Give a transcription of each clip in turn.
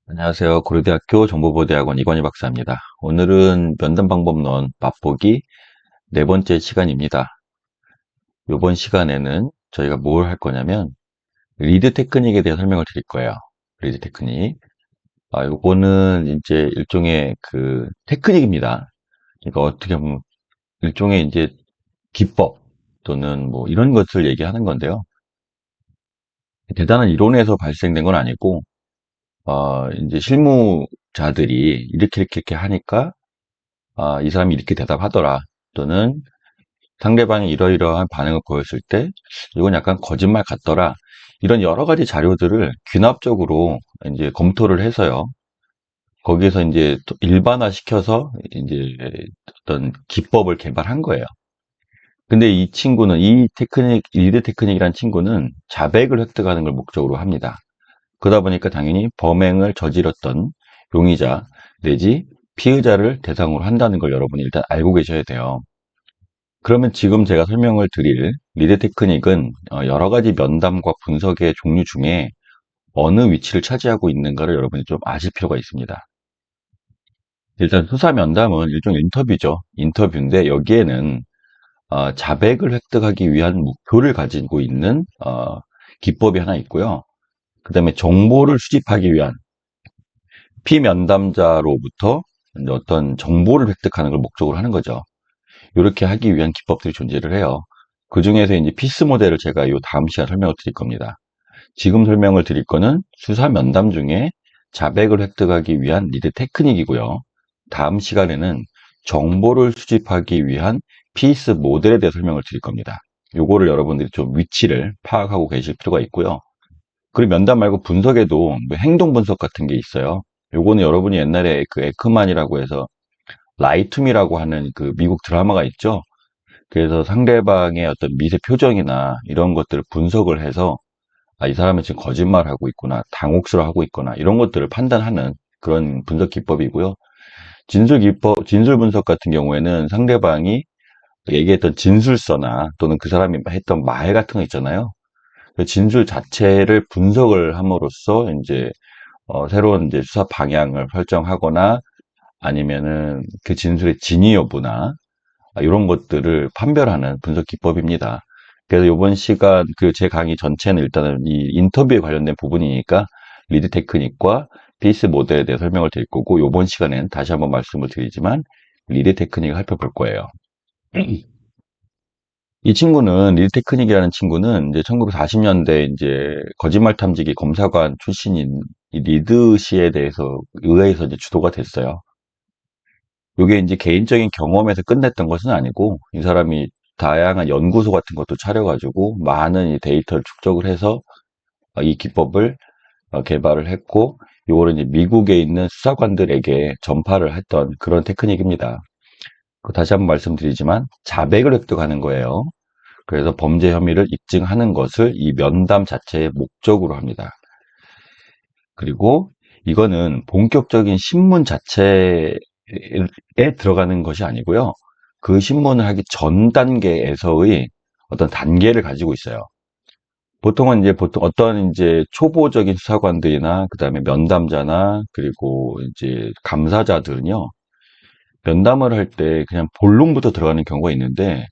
안녕하세요. 고려대학교 정보보호대학원 이관희 박사입니다. 오늘은 면담방법론 맛보기 네 번째 시간입니다. 이번 시간에는 저희가 뭘 할 거냐면 리드 테크닉에 대해 설명을 드릴 거예요. 리드 테크닉. 요거는 이제 일종의 그 테크닉입니다. 그러니까 어떻게 보면 일종의 이제 기법 또는 뭐 이런 것을 얘기하는 건데요. 대단한 이론에서 발생된 건 아니고, 이제 실무자들이 이렇게 하니까 이 사람이 이렇게 대답하더라. 또는 상대방이 이러이러한 반응을 보였을 때, 이건 약간 거짓말 같더라. 이런 여러 가지 자료들을 귀납적으로 이제 검토를 해서요. 거기에서 이제 또 일반화 시켜서 이제 어떤 기법을 개발한 거예요. 근데 이 친구는 이 테크닉, 리드 테크닉이라는 친구는 자백을 획득하는 걸 목적으로 합니다. 그러다 보니까 당연히 범행을 저질렀던 용의자 내지 피의자를 대상으로 한다는 걸 여러분이 일단 알고 계셔야 돼요. 그러면 지금 제가 설명을 드릴 리드 테크닉은 여러 가지 면담과 분석의 종류 중에 어느 위치를 차지하고 있는가를 여러분이 좀 아실 필요가 있습니다. 일단 수사 면담은 일종의 인터뷰죠. 인터뷰인데 여기에는 자백을 획득하기 위한 목표를 가지고 있는 기법이 하나 있고요. 그 다음에 정보를 수집하기 위한 피면담자로부터 어떤 정보를 획득하는 걸 목적으로 하는 거죠. 이렇게 하기 위한 기법들이 존재를 해요. 그 중에서 이제 피스 모델을 제가 요 다음 시간에 설명을 드릴 겁니다. 지금 설명을 드릴 거는 수사 면담 중에 자백을 획득하기 위한 리드 테크닉이고요. 다음 시간에는 정보를 수집하기 위한 피스 모델에 대해 설명을 드릴 겁니다. 요거를 여러분들이 좀 위치를 파악하고 계실 필요가 있고요. 그리고 면담 말고 분석에도 뭐 행동 분석 같은 게 있어요. 요거는 여러분이 옛날에 그 에크만이라고 해서 라이투미라고 하는 그 미국 드라마가 있죠. 그래서 상대방의 어떤 미세 표정이나 이런 것들을 분석을 해서 이 사람은 지금 거짓말하고 있구나, 당혹스러워하고 있구나 이런 것들을 판단하는 그런 분석 기법이고요. 진술 기법, 진술 분석 같은 경우에는 상대방이 얘기했던 진술서나 또는 그 사람이 했던 말 같은 거 있잖아요. 그 진술 자체를 분석을 함으로써 이제 새로운 이제 수사 방향을 설정하거나 아니면은 그 진술의 진위 여부나 이런 것들을 판별하는 분석 기법입니다. 그래서 이번 시간 그 제 강의 전체는 일단은 이 인터뷰에 관련된 부분이니까 리드 테크닉과 피스 모델에 대해 설명을 드릴 거고 이번 시간에는 다시 한번 말씀을 드리지만 리드 테크닉을 살펴볼 거예요. 이 친구는 리드 테크닉이라는 친구는 이제 1940년대 이제 거짓말 탐지기 검사관 출신인 이 리드 씨에 대해서 의해서 이제 주도가 됐어요. 이게 이제 개인적인 경험에서 끝냈던 것은 아니고 이 사람이 다양한 연구소 같은 것도 차려가지고 많은 이 데이터를 축적을 해서 이 기법을 개발을 했고 이거를 이제 미국에 있는 수사관들에게 전파를 했던 그런 테크닉입니다. 다시 한번 말씀드리지만 자백을 획득하는 거예요. 그래서 범죄 혐의를 입증하는 것을 이 면담 자체의 목적으로 합니다. 그리고 이거는 본격적인 신문 자체에 들어가는 것이 아니고요. 그 신문을 하기 전 단계에서의 어떤 단계를 가지고 있어요. 보통은 이제 보통 어떤 이제 초보적인 수사관들이나 그다음에 면담자나 그리고 이제 감사자들은요. 면담을 할 때 그냥 본론부터 들어가는 경우가 있는데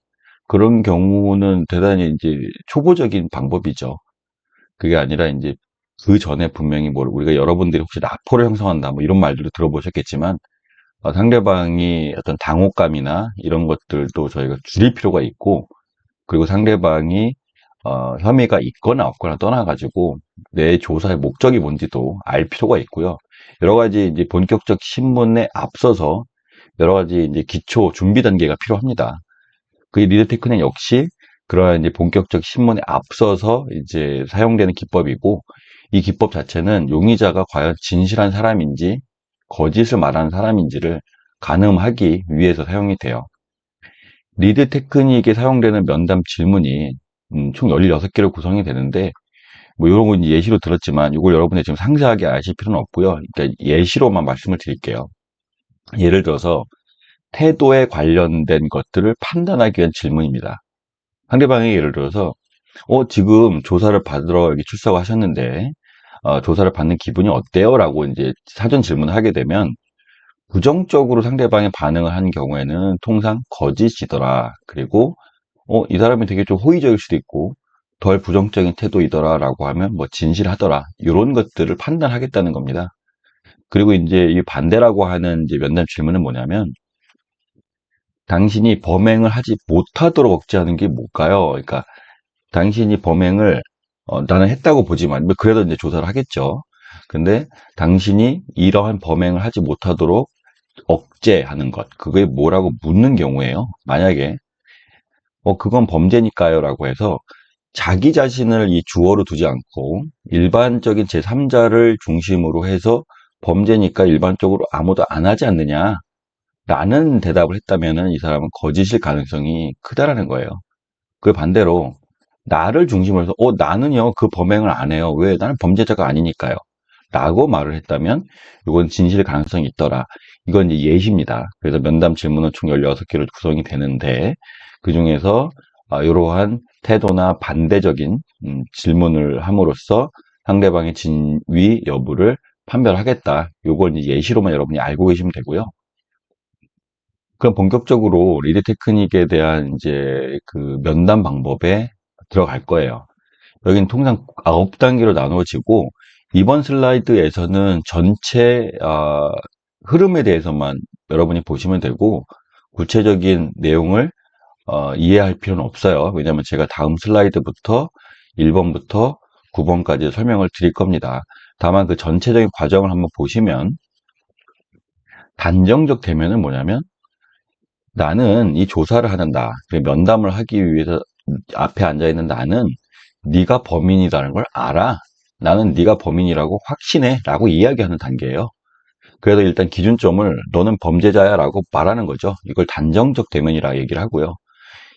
그런 경우는 대단히 이제 초보적인 방법이죠. 그게 아니라 이제 그 전에 분명히 뭐 우리가 여러분들이 혹시 라포를 형성한다 뭐 이런 말들도 들어보셨겠지만 상대방이 어떤 당혹감이나 이런 것들도 저희가 줄일 필요가 있고 그리고 상대방이 혐의가 있거나 없거나 떠나가지고 내 조사의 목적이 뭔지도 알 필요가 있고요. 여러 가지 이제 본격적 신문에 앞서서 여러 가지 이제 기초 준비 단계가 필요합니다. 그 리드 테크닉 역시 그러한 이제 본격적 신문에 앞서서 이제 사용되는 기법이고 이 기법 자체는 용의자가 과연 진실한 사람인지 거짓을 말하는 사람인지를 가늠하기 위해서 사용이 돼요. 리드 테크닉에 사용되는 면담 질문이 총 16개로 구성이 되는데 뭐 이런 건 예시로 들었지만 이걸 여러분이 지금 상세하게 아실 필요는 없고요. 그러니까 예시로만 말씀을 드릴게요. 예를 들어서 태도에 관련된 것들을 판단하기 위한 질문입니다. 상대방이 예를 들어서 지금 조사를 받으러 여기 출석하셨는데 조사를 받는 기분이 어때요? 라고 이제 사전 질문을 하게 되면 부정적으로 상대방이 반응을 하는 경우에는 통상 거짓이더라. 그리고 이 사람이 되게 좀 호의적일 수도 있고 덜 부정적인 태도이더라라고 하면 뭐 진실하더라. 이런 것들을 판단하겠다는 겁니다. 그리고 이제 이 반대라고 하는 이제 면담 질문은 뭐냐면 당신이 범행을 하지 못하도록 억제하는 게 뭘까요? 그러니까 당신이 범행을 나는 했다고 보지만 뭐 그래도 이제 조사를 하겠죠. 근데 당신이 이러한 범행을 하지 못하도록 억제하는 것 그게 뭐라고 묻는 경우에요. 만약에 그건 범죄니까요 라고 해서 자기 자신을 이 주어로 두지 않고 일반적인 제3자를 중심으로 해서 범죄니까 일반적으로 아무도 안 하지 않느냐 라는 대답을 했다면은 이 사람은 거짓일 가능성이 크다라는 거예요. 그 반대로 나를 중심으로 해서 나는요 그 범행을 안 해요. 왜? 나는 범죄자가 아니니까요. 라고 말을 했다면 이건 진실 가능성이 있더라. 이건 이제 예시입니다. 그래서 면담 질문은 총 16개로 구성이 되는데 그중에서 이러한 태도나 반대적인 질문을 함으로써 상대방의 진위 여부를 판별하겠다. 요걸 이제 예시로만 여러분이 알고 계시면 되고요. 그럼 본격적으로 리드 테크닉에 대한 이제 그 면담 방법에 들어갈 거예요. 여기는 통상 9단계로 나누어지고 이번 슬라이드에서는 전체 흐름에 대해서만 여러분이 보시면 되고 구체적인 내용을 이해할 필요는 없어요. 왜냐하면 제가 다음 슬라이드부터 1번부터 9번까지 설명을 드릴 겁니다. 다만 그 전체적인 과정을 한번 보시면 단정적 대면은 뭐냐면 나는 이 조사를 하는 면담을 하기 위해서 앞에 앉아있는 나는 네가 범인이라는 걸 알아. 나는 네가 범인이라고 확신해. 라고 이야기하는 단계예요. 그래서 일단 기준점을 너는 범죄자야 라고 말하는 거죠. 이걸 단정적 대면이라 얘기를 하고요.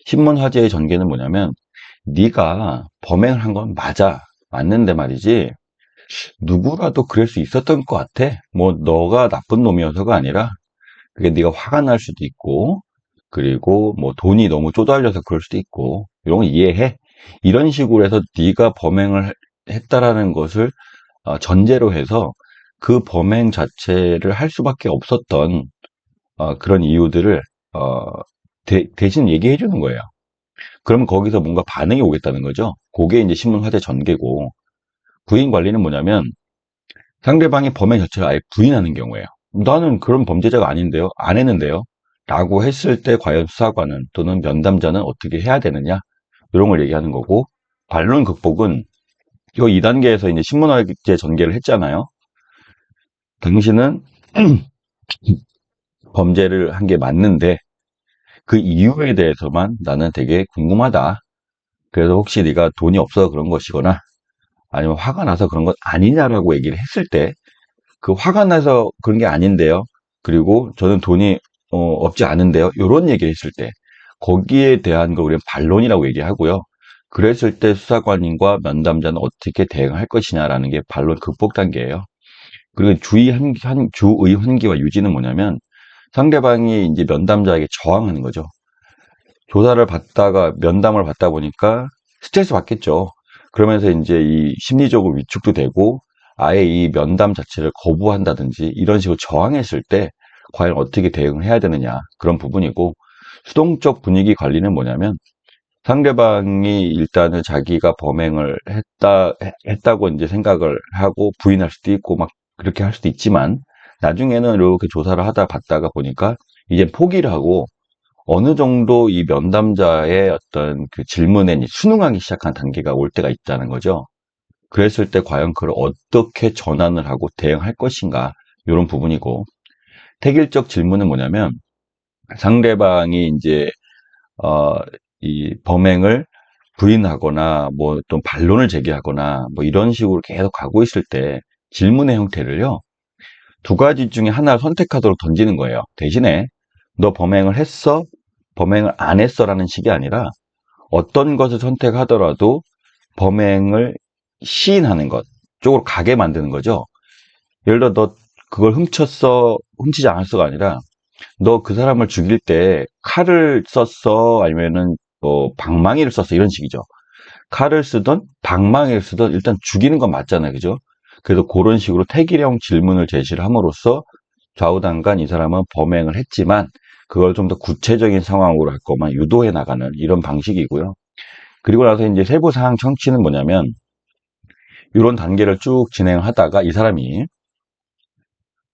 신문 화제의 전개는 뭐냐면 네가 범행을 한 건 맞아. 맞는데 말이지. 누구라도 그럴 수 있었던 것 같아. 뭐 너가 나쁜 놈이어서가 아니라 그게 네가 화가 날 수도 있고 그리고 뭐 돈이 너무 쪼달려서 그럴 수도 있고 이런 거 이해해. 이런 식으로 해서 네가 범행을 했다라는 것을 전제로 해서 그 범행 자체를 할 수밖에 없었던 그런 이유들을 어, 대신 얘기해 주는 거예요. 그러면 거기서 뭔가 반응이 오겠다는 거죠. 그게 이제 신문 화제 전개고 부인 관리는 뭐냐면 상대방이 범행 자체를 아예 부인하는 경우예요. 나는 그런 범죄자가 아닌데요. 안 했는데요. 라고 했을 때 과연 수사관은 또는 면담자는 어떻게 해야 되느냐? 이런 걸 얘기하는 거고 반론 극복은 이 2단계에서 이제 신문화제 전개를 했잖아요. 당신은 범죄를 한 게 맞는데 그 이유에 대해서만 나는 되게 궁금하다. 그래서 혹시 네가 돈이 없어서 그런 것이거나 아니면 화가 나서 그런 것 아니냐라고 얘기를 했을 때 그 화가 나서 그런 게 아닌데요. 그리고 저는 돈이 없지 않은데요. 이런 얘기를 했을 때 거기에 대한 걸 우리는 반론이라고 얘기하고요. 그랬을 때 수사관님과 면담자는 어떻게 대응할 것이냐라는 게 반론 극복 단계예요. 그리고 주의 환기와 유지는 뭐냐면 상대방이 이제 면담자에게 저항하는 거죠. 조사를 받다가 면담을 받다 보니까 스트레스 받겠죠. 그러면서 이제 이 심리적으로 위축도 되고 아예 이 면담 자체를 거부한다든지 이런 식으로 저항했을 때 과연 어떻게 대응을 해야 되느냐 그런 부분이고 수동적 분위기 관리는 뭐냐면 상대방이 일단은 자기가 범행을 했다고 이제 생각을 하고 부인할 수도 있고 막 그렇게 할 수도 있지만 나중에는 이렇게 조사를 하다 봤다가 보니까 이제 포기를 하고 어느 정도 이 면담자의 어떤 그 질문에 순응하기 시작한 단계가 올 때가 있다는 거죠. 그랬을 때 과연 그걸 어떻게 전환을 하고 대응할 것인가 이런 부분이고 태길적 질문은 뭐냐면 상대방이 이제 어, 이 범행을 부인하거나 뭐 또 반론을 제기하거나 뭐 이런 식으로 계속 가고 있을 때 질문의 형태를요 두 가지 중에 하나를 선택하도록 던지는 거예요. 대신에 너 범행을 했어? 범행을 안 했어라는 식이 아니라 어떤 것을 선택하더라도 범행을 시인하는 것 쪽으로 가게 만드는 거죠. 예를 들어 너 그걸 훔쳤어, 훔치지 않았어가 아니라 너 그 사람을 죽일 때 칼을 썼어 아니면은 뭐 방망이를 썼어 이런 식이죠. 칼을 쓰던 방망이를 쓰던 일단 죽이는 건 맞잖아요. 그죠? 그래서 그런 식으로 태기령 질문을 제시를 함으로써 좌우당간 이 사람은 범행을 했지만 그걸 좀 더 구체적인 상황으로 할 것만 유도해 나가는 이런 방식이고요. 그리고 나서 이제 세부 사항 청취는 뭐냐면 이런 단계를 쭉 진행하다가 이 사람이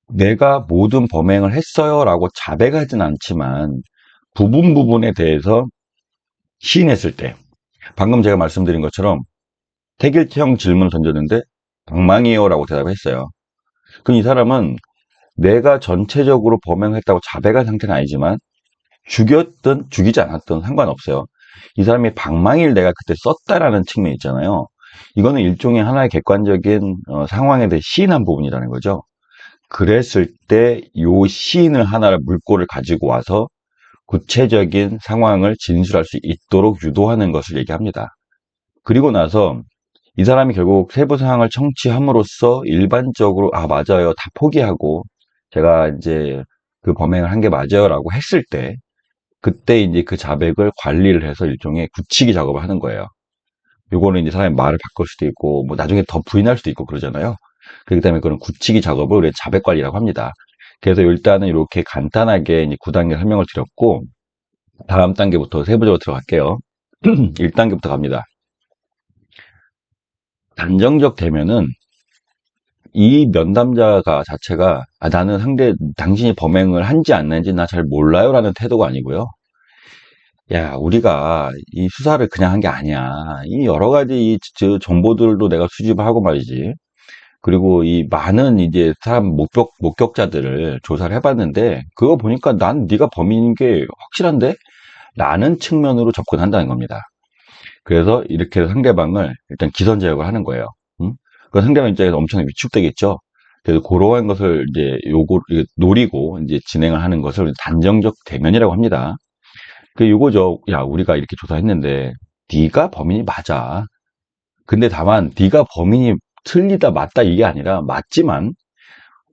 내가 모든 범행을 했어요라고 자백하진 않지만 부분에 대해서 시인했을 때 방금 제가 말씀드린 것처럼 태길형 질문을 던졌는데 방망이에요라고 대답했어요. 그럼 이 사람은 내가 전체적으로 범행을 했다고 자백한 상태는 아니지만 죽였든 죽이지 않았든 상관없어요. 이 사람이 방망이를 내가 그때 썼다라는 측면이 있잖아요. 이거는 일종의 하나의 객관적인 상황에 대해 시인한 부분이라는 거죠. 그랬을 때 요 시인을 하나를 물꼬를 가지고 와서 구체적인 상황을 진술할 수 있도록 유도하는 것을 얘기합니다. 그리고 나서 이 사람이 결국 세부 사항을 청취함으로써 일반적으로 아 맞아요 다 포기하고 제가 이제 그 범행을 한 게 맞아요라고 했을 때 그때 이제 그 자백을 관리를 해서 일종의 굳히기 작업을 하는 거예요. 요거는 이제 사람이 말을 바꿀 수도 있고 뭐 나중에 더 부인할 수도 있고 그러잖아요. 그렇기 때문에 그런 굳히기 작업을 우리가 자백 관리라고 합니다. 그래서 일단은 이렇게 간단하게 이제 9단계 설명을 드렸고 다음 단계부터 세부적으로 들어갈게요. 1단계부터 갑니다. 단정적 대면은 이 면담자가 자체가 아, 나는 당신이 범행을 한지 안 했는지 나 잘 몰라요 라는 태도가 아니고요. 야, 우리가 이 수사를 그냥 한 게 아니야. 이 여러 가지 정보들도 내가 수집을 하고 말이지. 그리고 이 많은 이제 사람 목격자들을 조사를 해봤는데 그거 보니까 난 네가 범인인 게 확실한데? 라는 측면으로 접근한다는 겁니다. 그래서 이렇게 상대방을 일단 기선제압을 하는 거예요. 응? 그 상대방 입장에서 엄청 위축되겠죠. 그래서 그러한 것을 이제 노리고 이제 진행을 하는 것을 단정적 대면이라고 합니다. 그 요거죠. 야, 우리가 이렇게 조사했는데 네가 범인이 맞아. 근데 다만 네가 범인이 틀리다 맞다 이게 아니라 맞지만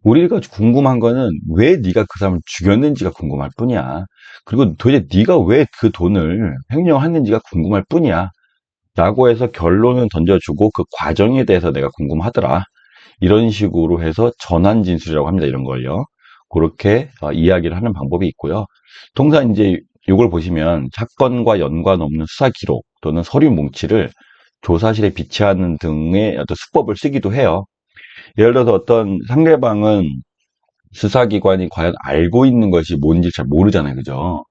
우리가 궁금한 거는 왜 네가 그 사람을 죽였는지가 궁금할 뿐이야. 그리고 도대체 네가 왜 그 돈을 횡령했는지가 궁금할 뿐이야. 라고 해서 결론을 던져주고 그 과정에 대해서 내가 궁금하더라. 이런 식으로 해서 전환 진술이라고 합니다. 이런 걸요. 그렇게 이야기를 하는 방법이 있고요. 통상 이제 이걸 보시면 사건과 연관 없는 수사 기록 또는 서류 뭉치를 조사실에 비치하는 등의 어떤 수법을 쓰기도 해요. 예를 들어서 어떤 상대방은 수사기관이 과연 알고 있는 것이 뭔지 잘 모르잖아요. 그죠?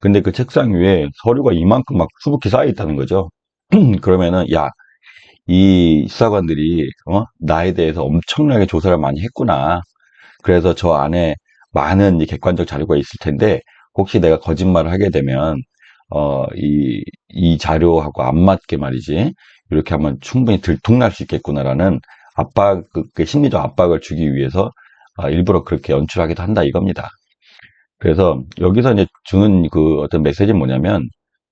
근데 그 책상 위에 서류가 이만큼 막 수북히 쌓여 있다는 거죠. 그러면은, 야, 이 수사관들이, 나에 대해서 엄청나게 조사를 많이 했구나. 그래서 저 안에 많은 이 객관적 자료가 있을 텐데, 혹시 내가 거짓말을 하게 되면, 이 자료하고 안 맞게 말이지. 이렇게 하면 충분히 들통날 수 있겠구나라는 그 심리적 압박을 주기 위해서 일부러 그렇게 연출하기도 한다 이겁니다. 그래서 여기서 이제 주는 그 어떤 메시지는 뭐냐면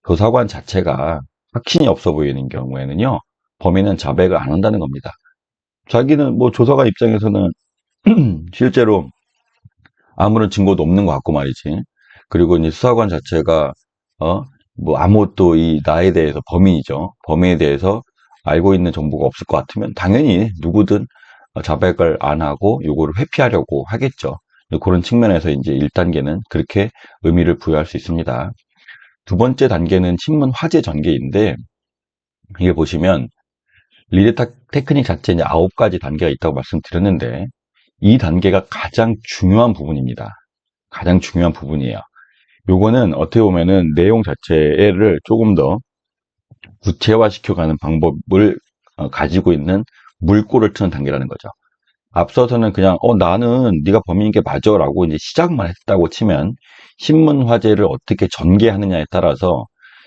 조사관 자체가 확신이 없어 보이는 경우에는요, 범인은 자백을 안 한다는 겁니다. 자기는 뭐 조사관 입장에서는 실제로 아무런 증거도 없는 것 같고 말이지. 그리고 이제 수사관 자체가 어 뭐 아무것도 이 나에 대해서 범인이죠. 범인에 대해서 알고 있는 정보가 없을 것 같으면 당연히 누구든 자백을 안 하고 요거를 회피하려고 하겠죠. 그런 측면에서 이제 1단계는 그렇게 의미를 부여할 수 있습니다. 두 번째 단계는 신문 화제 전개인데 이게 보시면 리드 테크닉 자체에 이제 9가지 단계가 있다고 말씀드렸는데 이 단계가 가장 중요한 부분입니다. 가장 중요한 부분이에요. 요거는 어떻게 보면은 내용 자체를 조금 더 구체화시켜가는 방법을 가지고 있는 물꼬를 트는 단계라는 거죠. 앞서서는 그냥 나는 네가 범인인 게 맞아라고 이제 시작만 했다고 치면 신문 화제를 어떻게 전개하느냐에 따라서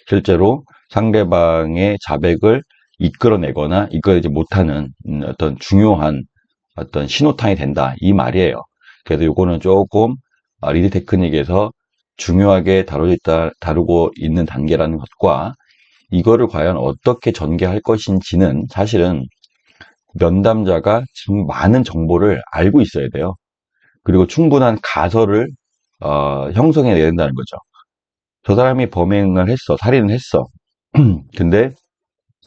실제로 상대방의 자백을 이끌어내거나 이끌어내지 못하는 어떤 중요한 어떤 신호탄이 된다 이 말이에요. 그래서 요거는 조금 리드 테크닉에서 중요하게 다루고 있는 단계라는 것과 이거를 과연 어떻게 전개할 것인지는 사실은 면담자가 지금 많은 정보를 알고 있어야 돼요. 그리고 충분한 가설을 형성해내야 된다는 거죠. 저 사람이 범행을 했어, 살인을 했어. 근데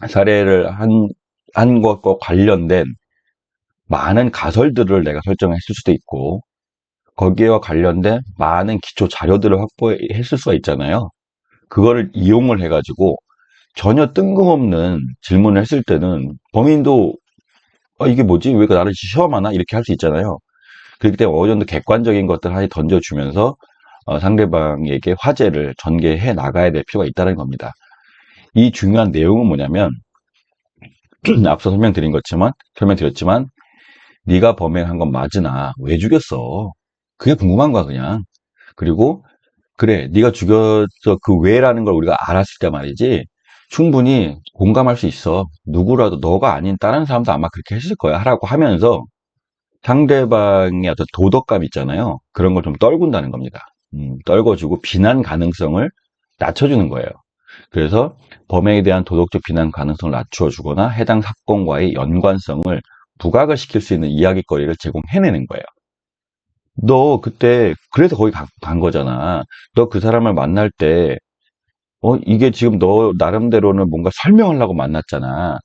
살해를 한 것과 관련된 많은 가설들을 내가 설정했을 수도 있고, 거기에와 관련된 많은 기초 자료들을 확보했을 수가 있잖아요. 그거를 이용을 해가지고 전혀 뜬금없는 질문을 했을 때는 범인도 이게 뭐지? 왜 나를 시험하나? 이렇게 할 수 있잖아요. 그렇기 때문에 어느 정도 객관적인 것들을 하나 던져주면서 상대방에게 화제를 전개해 나가야 될 필요가 있다는 겁니다. 이 중요한 내용은 뭐냐면 앞서 설명드렸지만 네가 범행한 건 맞으나 왜 죽였어? 그게 궁금한 거야 그냥. 그리고 그래 네가 죽였어 그 왜라는 걸 우리가 알았을 때 말이지 충분히 공감할 수 있어. 누구라도 너가 아닌 다른 사람도 아마 그렇게 했을 거야 라고 하면서 상대방의 어떤 도덕감 있잖아요. 그런 걸 좀 떨군다는 겁니다. 떨궈주고 비난 가능성을 낮춰주는 거예요. 그래서 범행에 대한 도덕적 비난 가능성을 낮춰주거나 해당 사건과의 연관성을 부각을 시킬 수 있는 이야기거리를 제공해내는 거예요. 너 그때 그래서 거기 간 거잖아. 너 그 사람을 만날 때 이게 지금 너 나름대로는 뭔가 설명하려고 만났잖아.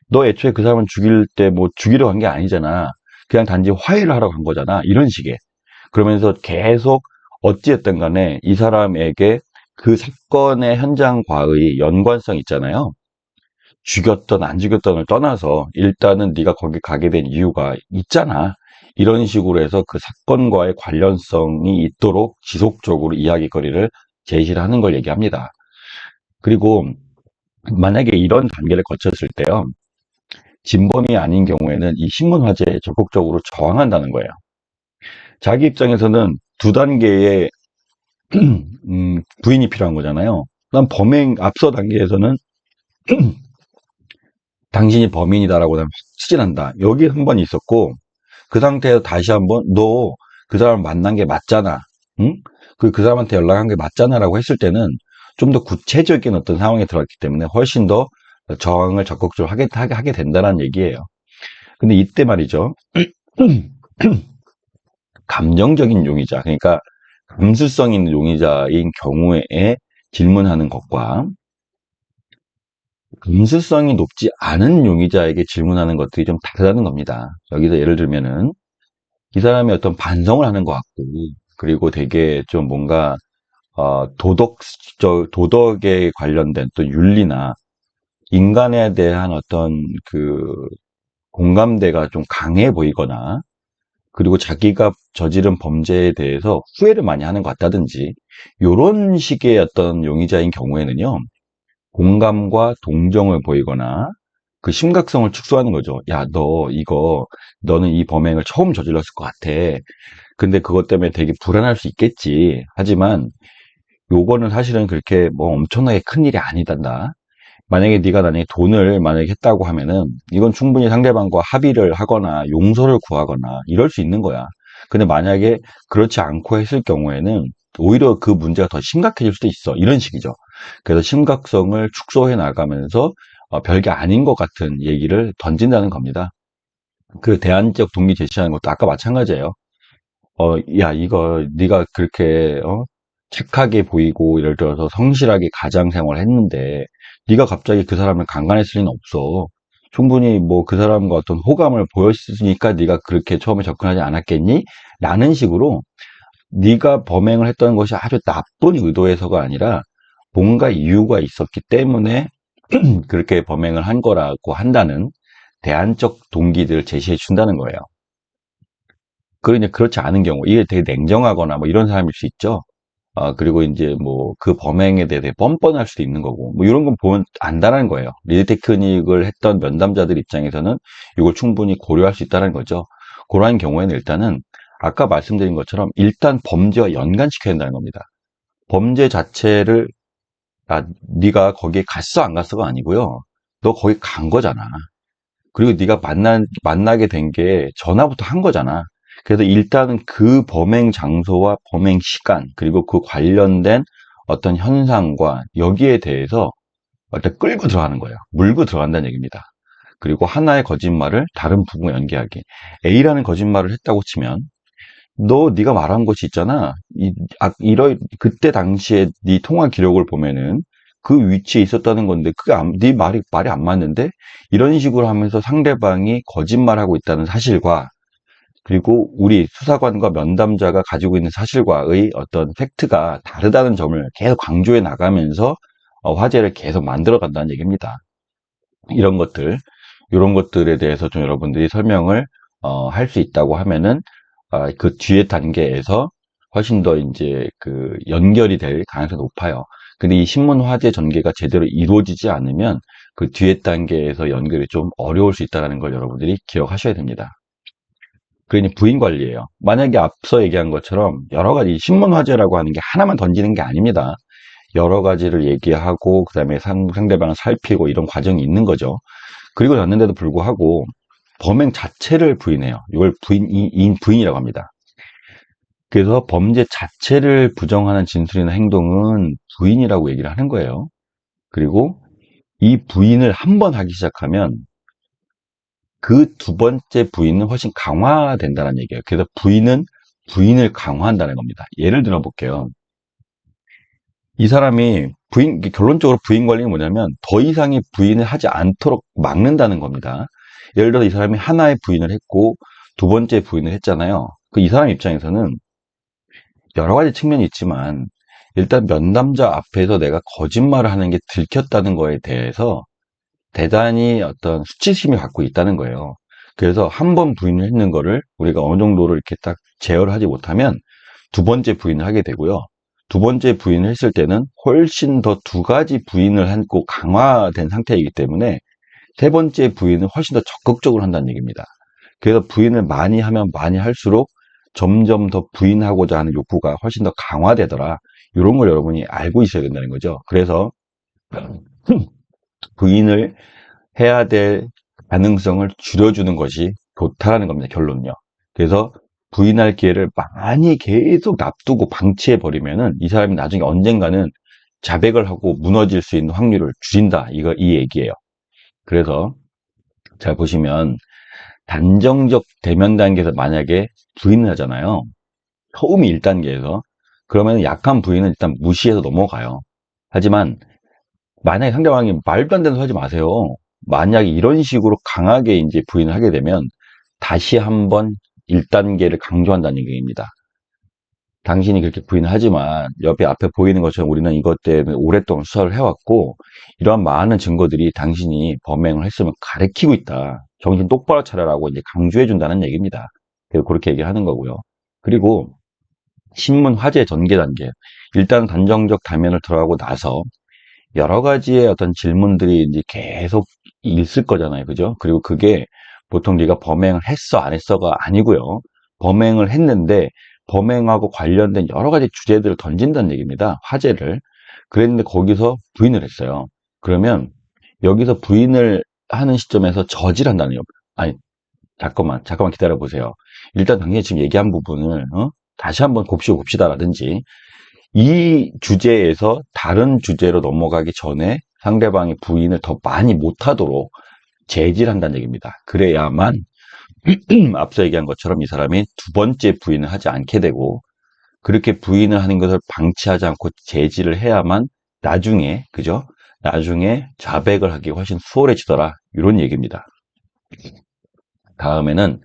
너 애초에 그 사람을 죽일 때 뭐 죽이러 간 게 아니잖아. 그냥 단지 화해를 하러 간 거잖아. 이런 식의. 그러면서 계속 어찌됐든 간에 이 사람에게 그 사건의 현장과의 연관성 있잖아요. 죽였던 안 죽였던을 떠나서 일단은 네가 거기 가게 된 이유가 있잖아. 이런 식으로 해서 그 사건과의 관련성이 있도록 지속적으로 이야기거리를 제시를 하는 걸 얘기합니다. 그리고 만약에 이런 단계를 거쳤을 때요. 진범이 아닌 경우에는 이 신문 화제에 적극적으로 저항한다는 거예요. 자기 입장에서는 두 단계의 부인이 필요한 거잖아요. 난 범행 앞서 단계에서는 당신이 범인이다라고 난 추진한다. 여기 한 번 있었고 그 상태에서 다시 한번 너 그 사람 만난 게 맞잖아. 응? 그 사람한테 연락한 게 맞잖아라고 했을 때는 좀 더 구체적인 어떤 상황에 들어갔기 때문에 훨씬 더 저항을 적극적으로 하게 된다는 얘기예요. 근데 이때 말이죠. 감정적인 용의자, 그러니까 감수성 있는 용의자인 경우에 질문하는 것과 감수성이 높지 않은 용의자에게 질문하는 것들이 좀 다르다는 겁니다. 여기서 예를 들면은 이 사람이 어떤 반성을 하는 것 같고, 그리고 되게 좀 뭔가 도덕에 관련된 또 윤리나 인간에 대한 어떤 그 공감대가 좀 강해 보이거나, 그리고 자기가 저지른 범죄에 대해서 후회를 많이 하는 것 같다든지, 요런 식의 어떤 용의자인 경우에는요, 공감과 동정을 보이거나, 그 심각성을 축소하는 거죠. 야, 너는 이 범행을 처음 저질렀을 것 같아. 근데 그것 때문에 되게 불안할 수 있겠지. 하지만, 요거는 사실은 그렇게 뭐 엄청나게 큰 일이 아니단다. 만약에 네가 만약에 돈을 만약에 했다고 하면은 이건 충분히 상대방과 합의를 하거나 용서를 구하거나 이럴 수 있는 거야. 근데 만약에 그렇지 않고 했을 경우에는 오히려 그 문제가 더 심각해질 수도 있어. 이런 식이죠. 그래서 심각성을 축소해 나가면서 별게 아닌 것 같은 얘기를 던진다는 겁니다. 그 대안적 동기 제시하는 것도 아까 마찬가지예요. 야, 이거 네가 그렇게 착하게 보이고 예를 들어서 성실하게 가장 생활을 했는데 네가 갑자기 그 사람을 강간했을 리는 없어. 충분히 뭐 그 사람과 어떤 호감을 보였으니까 네가 그렇게 처음에 접근하지 않았겠니? 라는 식으로 네가 범행을 했던 것이 아주 나쁜 의도에서가 아니라 뭔가 이유가 있었기 때문에 그렇게 범행을 한 거라고 한다는 대안적 동기들을 제시해 준다는 거예요. 그러니 그렇지 않은 경우, 이게 되게 냉정하거나 뭐 이런 사람일 수 있죠. 그리고 이제 뭐 그 범행에 대해 뻔뻔할 수도 있는 거고, 뭐 이런 건 보면 안다는 거예요. 리드 테크닉을 했던 면담자들 입장에서는 이걸 충분히 고려할 수 있다는 거죠. 그러한 경우에는 일단은 아까 말씀드린 것처럼 일단 범죄와 연관시켜야 된다는 겁니다. 범죄 자체를 네가 거기에 갔어 안 갔어가 아니고요. 너 거기 간 거잖아. 그리고 네가 만나게 된 게 전화부터 한 거잖아. 그래서 일단은 그 범행 장소와 범행 시간, 그리고 그 관련된 어떤 현상과 여기에 대해서 일단 끌고 들어가는 거예요. 물고 들어간다는 얘기입니다. 그리고 하나의 거짓말을 다른 부분과 연계하기. A라는 거짓말을 했다고 치면 네가 말한 것이 있잖아. 그때 당시에 네 통화 기록을 보면은 그 위치에 있었다는 건데, 네 말이 안 맞는데? 이런 식으로 하면서 상대방이 거짓말하고 있다는 사실과, 그리고 우리 수사관과 면담자가 가지고 있는 사실과의 어떤 팩트가 다르다는 점을 계속 강조해 나가면서 화제를 계속 만들어 간다는 얘기입니다. 이런 것들, 이런 것들에 대해서 좀 여러분들이 설명을 할 수 있다고 하면은 그 뒤에 단계에서 훨씬 더 이제 그 연결이 될 가능성이 높아요. 근데 이 신문 화제 전개가 제대로 이루어지지 않으면 그 뒤에 단계에서 연결이 좀 어려울 수 있다는 걸 여러분들이 기억하셔야 됩니다. 그러니 부인 관리예요. 만약에 앞서 얘기한 것처럼 여러 가지 신문 화제라고 하는 게 하나만 던지는 게 아닙니다. 여러 가지를 얘기하고 그다음에 상대방을 살피고 이런 과정이 있는 거죠. 그리고 났는데도 불구하고 범행 자체를 부인해요. 이걸 부인이라고 합니다. 그래서 범죄 자체를 부정하는 진술이나 행동은 부인이라고 얘기를 하는 거예요. 그리고 이 부인을 한 번 하기 시작하면 그 두 번째 부인은 훨씬 강화된다는 얘기예요. 그래서 부인을 강화한다는 겁니다. 예를 들어 볼게요. 이 사람이 결론적으로 부인 관리는 뭐냐면 더 이상의 부인을 하지 않도록 막는다는 겁니다. 예를 들어 이 사람이 하나의 부인을 했고 두 번째 부인을 했잖아요. 이 사람 입장에서는 여러 가지 측면이 있지만 일단 면담자 앞에서 내가 거짓말을 하는 게 들켰다는 거에 대해서 대단히 어떤 수치심을 갖고 있다는 거예요. 그래서 한 번 부인을 했는 거를 우리가 어느 정도로 이렇게 딱 제어를 하지 못하면 두 번째 부인을 하게 되고요. 두 번째 부인을 했을 때는 훨씬 더 두 가지 부인을 하고 강화된 상태이기 때문에 세 번째 부인은 훨씬 더 적극적으로 한다는 얘기입니다. 그래서 부인을 많이 하면 많이 할수록 점점 더 부인하고자 하는 욕구가 훨씬 더 강화되더라. 이런 걸 여러분이 알고 있어야 된다는 거죠. 그래서 부인을 해야 될 가능성을 줄여주는 것이 좋다라는 겁니다. 결론요. 그래서 부인할 기회를 많이 계속 놔두고 방치해 버리면은 이 사람이 나중에 언젠가는 자백을 하고 무너질 수 있는 확률을 줄인다. 이 얘기예요. 그래서 잘 보시면 단정적 대면 단계에서 만약에 부인을 하잖아요. 처음이 1단계에서 그러면 약한 부인은 일단 무시해서 넘어가요. 하지만 만약에 상대방이 말도 안 되는 소리 하지 마세요. 만약에 이런 식으로 강하게 이제 부인을 하게 되면 다시 한번 1단계를 강조한다는 얘기입니다. 당신이 그렇게 부인을 하지만 옆에 앞에 보이는 것처럼 우리는 이것 때문에 오랫동안 수사를 해왔고 이러한 많은 증거들이 당신이 범행을 했으면 가리키고 있다. 정신 똑바로 차려라고 이제 강조해 준다는 얘기입니다. 그래서 그렇게 얘기하는 거고요. 그리고 신문 화제 전개 단계. 일단 단정적 다면을 들어가고 나서 여러 가지의 어떤 질문들이 이제 계속 있을 거잖아요. 그죠? 그리고 그게 보통 네가 범행을 했어, 안 했어가 아니고요. 범행을 했는데 범행하고 관련된 여러 가지 주제들을 던진다는 얘기입니다. 화제를. 그랬는데 거기서 부인을 했어요. 그러면 여기서 부인을 하는 시점에서 저질한다는 얘기. 아니, 잠깐만 기다려 보세요. 일단 당신이 지금 얘기한 부분을 다시 한번 곱씹어 봅시다라든지 이 주제에서 다른 주제로 넘어가기 전에 상대방이 부인을 더 많이 못하도록 제지한다는 얘기입니다. 그래야만 앞서 얘기한 것처럼 이 사람이 두 번째 부인을 하지 않게 되고 그렇게 부인을 하는 것을 방치하지 않고 제지를 해야만 나중에 그죠? 나중에 자백을 하기 훨씬 수월해지더라. 이런 얘기입니다. 다음에는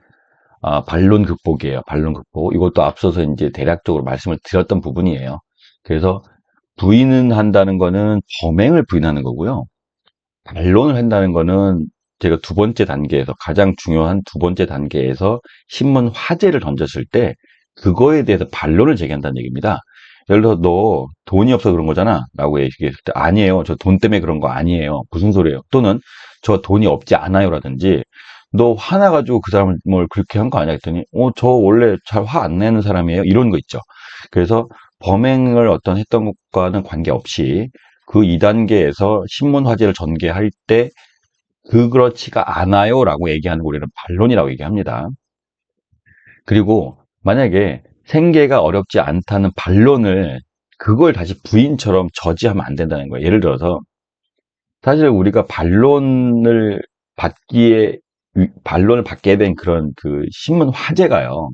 반론 극복이에요. 반론 극복. 이것도 앞서서 이제 대략적으로 말씀을 드렸던 부분이에요. 그래서 부인은 한다는 거는 범행을 부인하는 거고요. 반론을 한다는 거는 제가 두 번째 단계에서 가장 중요한 두 번째 단계에서 신문 화제를 던졌을 때 그거에 대해서 반론을 제기한다는 얘기입니다. 예를 들어서 너 돈이 없어 그런 거잖아 라고 얘기했을 때 아니에요. 저 돈 때문에 그런 거 아니에요. 무슨 소리예요? 또는 저 돈이 없지 않아요 라든지 너 화나가지고 그 사람을 그렇게 한 거 아니야 했더니 저 원래 잘 화 안 내는 사람이에요. 이런 거 있죠. 그래서 범행을 어떤 했던 것과는 관계없이 그 2단계에서 신문 화제를 전개할 때 그렇지가 않아요 라고 얘기하는 거 우리는 반론이라고 얘기합니다. 그리고 만약에 생계가 어렵지 않다는 반론을 그걸 다시 부인처럼 저지하면 안 된다는 거예요. 예를 들어서 사실 우리가 반론을 받게 된 그런 그 신문 화제가요.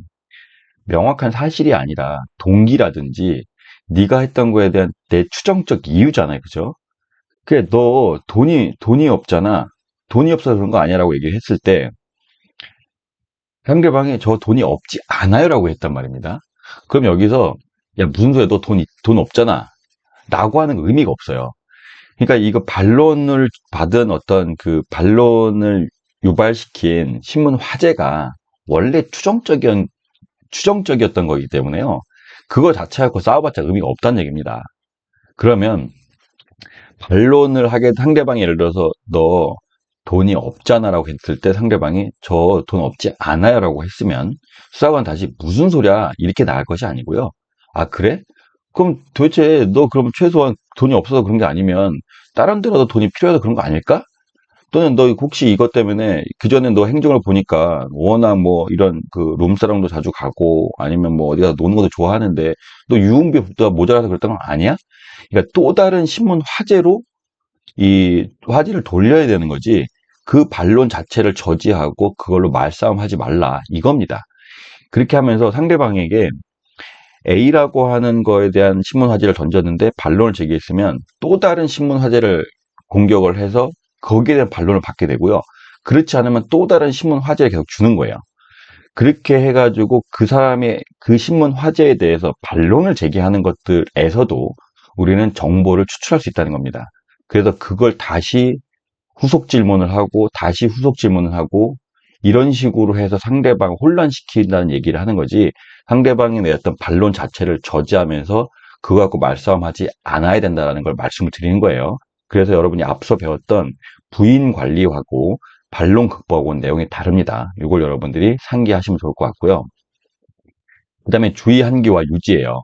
명확한 사실이 아니라 동기라든지 네가 했던 거에 대한 내 추정적 이유잖아요. 그죠? 그래, 너 돈이 없잖아. 돈이 없어서 그런 거 아니야라고 얘기를 했을 때 상대방이 저 돈이 없지 않아요라고 했단 말입니다. 그럼 여기서 야, 무슨 소리야, 너 돈 없잖아. 라고 하는 의미가 없어요. 그러니까 이거 반론을 받은 어떤 그 반론을 유발시킨 신문 화제가 원래 추정적이었던 거기 때문에요. 그거 자체 갖고 싸워봤자 의미가 없다는 얘기입니다. 그러면 반론을 하게 상대방이 예를 들어서 너 돈이 없잖아라고 했을 때 상대방이 저 돈 없지 않아요라고 했으면 수사관 다시 무슨 소리야 이렇게 나갈 것이 아니고요. 아 그래? 그럼 도대체 너 그럼 최소한 돈이 없어서 그런 게 아니면 다른 데라도 돈이 필요해서 그런 거 아닐까? 또는 너 혹시 이것 때문에 그전에 너 행적을 보니까 워낙 뭐 이런 그 룸사롱도 자주 가고 아니면 뭐 어디 가서 노는 것도 좋아하는데 너 유흥비가 모자라서 그랬던 건 아니야? 그러니까 또 다른 신문 화제로 이 화제를 돌려야 되는 거지. 그 반론 자체를 저지하고 그걸로 말싸움하지 말라 이겁니다. 그렇게 하면서 상대방에게 A라고 하는 거에 대한 신문 화제를 던졌는데 반론을 제기했으면 또 다른 신문 화제를 공격을 해서 거기에 대한 반론을 받게 되고요. 그렇지 않으면 또 다른 신문 화제를 계속 주는 거예요. 그렇게 해가지고 그 사람의 그 신문 화제에 대해서 반론을 제기하는 것들에서도 우리는 정보를 추출할 수 있다는 겁니다. 그래서 그걸 다시 후속 질문을 하고 다시 후속 질문을 하고 이런 식으로 해서 상대방을 혼란시킨다는 얘기를 하는 거지 상대방이 내었던 반론 자체를 저지하면서 그거 갖고 말싸움하지 않아야 된다는 걸 말씀을 드리는 거예요. 그래서 여러분이 앞서 배웠던 부인 관리하고 반론 극복하고는 내용이 다릅니다. 이걸 여러분들이 상기하시면 좋을 것 같고요. 그 다음에 주의 한기와 유지예요.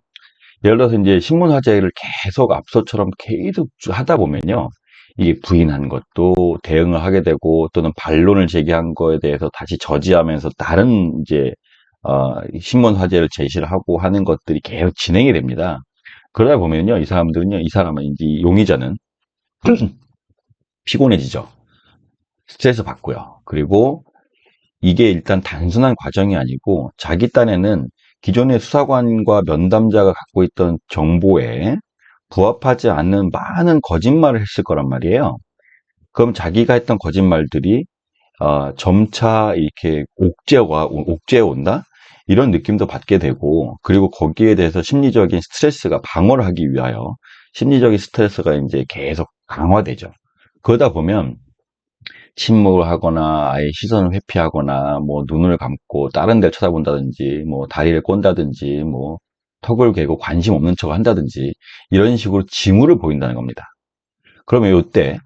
예를 들어서 이제 신문 화제를 계속 앞서처럼 계속 하다 보면요. 이게 부인한 것도 대응을 하게 되고 또는 반론을 제기한 거에 대해서 다시 저지하면서 다른 이제 신문 화제를 제시를 하고 하는 것들이 계속 진행이 됩니다. 그러다 보면요. 이 사람들은요. 이 사람은 이제 이 용의자는 피곤해지죠. 스트레스 받고요. 그리고 이게 일단 단순한 과정이 아니고 자기 딴에는 기존의 수사관과 면담자가 갖고 있던 정보에 부합하지 않는 많은 거짓말을 했을 거란 말이에요. 그럼 자기가 했던 거짓말들이 점차 이렇게 옥죄어 온다? 이런 느낌도 받게 되고, 그리고 거기에 대해서 심리적인 스트레스가 방어를 하기 위하여 심리적인 스트레스가 이제 계속 강화되죠. 그러다 보면 침묵을 하거나 아예 시선을 회피하거나 뭐 눈을 감고 다른 데를 쳐다본다든지 뭐 다리를 꼰다든지 뭐 턱을 괴고 관심 없는 척을 한다든지 이런 식으로 징후를 보인다는 겁니다. 그러면 이때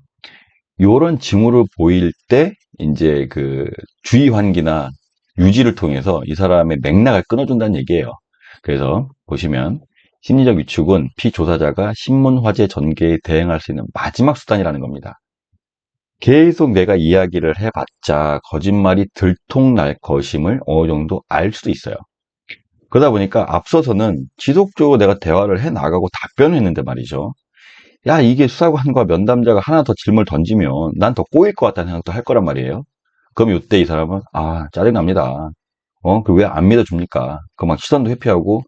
요런 징후를 보일 때 이제 그 주의 환기나 유지를 통해서 이 사람의 맥락을 끊어준다는 얘기예요. 그래서 보시면 심리적 위축은 피조사자가 신문 화제 전개에 대응할 수 있는 마지막 수단이라는 겁니다. 계속 내가 이야기를 해봤자 거짓말이 들통날 것임을 어느 정도 알 수도 있어요. 그러다 보니까 앞서서는 지속적으로 내가 대화를 해 나가고 답변을 했는데 말이죠. 야, 이게 수사관과 면담자가 하나 더 질문을 던지면 난 더 꼬일 것 같다는 생각도 할 거란 말이에요. 그럼 이때 이 사람은 짜증납니다. 그 왜 안 믿어줍니까? 그 막 시선도 회피하고